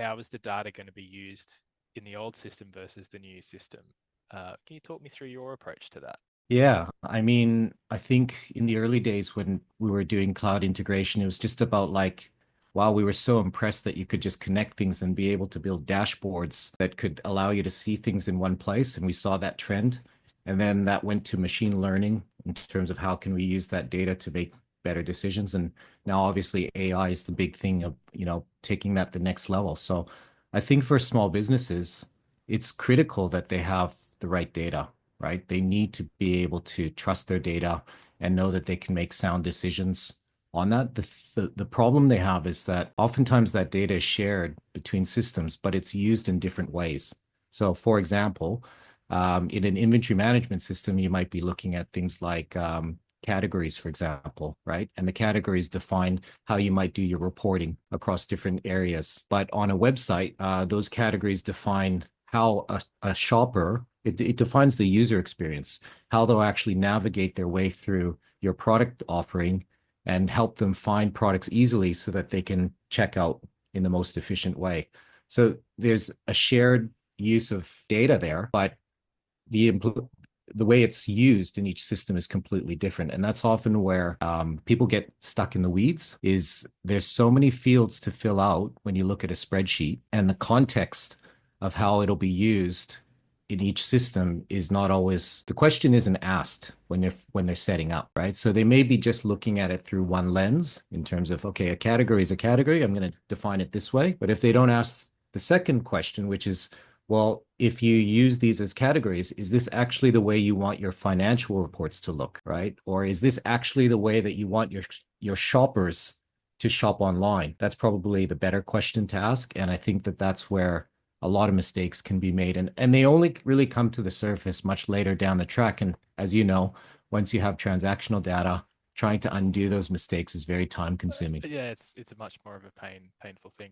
how is the data going to be used in the old system versus the new system? Can you talk me through your approach to that? Yeah, I mean, I think in the early days when we were doing cloud integration, it was just about like, wow, we were so impressed that you could just connect things and be able to build dashboards that could allow you to see things in one place. And we saw that trend. And then that went to machine learning in terms of how can we use that data to make better decisions. And now obviously AI is the big thing of, taking that the next level. So I think for small businesses, it's critical that they have the right data, right? They need to be able to trust their data and know that they can make sound decisions on that. The problem they have is that oftentimes that data is shared between systems, but it's used in different ways. So, for example, in an inventory management system, you might be looking at things like categories, for example, right? And the categories define how you might do your reporting across different areas. But on a website, those categories define how a shopper, it defines the user experience, how they'll actually navigate their way through your product offering and help them find products easily so that they can check out in the most efficient way. So there's a shared use of data there, but the the way it's used in each system is completely different, and that's often where people get stuck in the weeds. Is there's so many fields to fill out when you look at a spreadsheet, and the context of how it'll be used in each system is not always, the question isn't asked when they're setting up, right? So they may be just looking at it through one lens in terms of, okay, a category is a category, I'm going to define it this way. But if they don't ask the second question, which is, well, if you use these as categories, is this actually the way you want your financial reports to look, right? Or is this actually the way that you want your shoppers to shop online? That's probably the better question to ask. And I think that that's where a lot of mistakes can be made. And they only really come to the surface much later down the track. And as you know, once you have transactional data, trying to undo those mistakes is very time consuming. Yeah, it's a much more of a painful thing.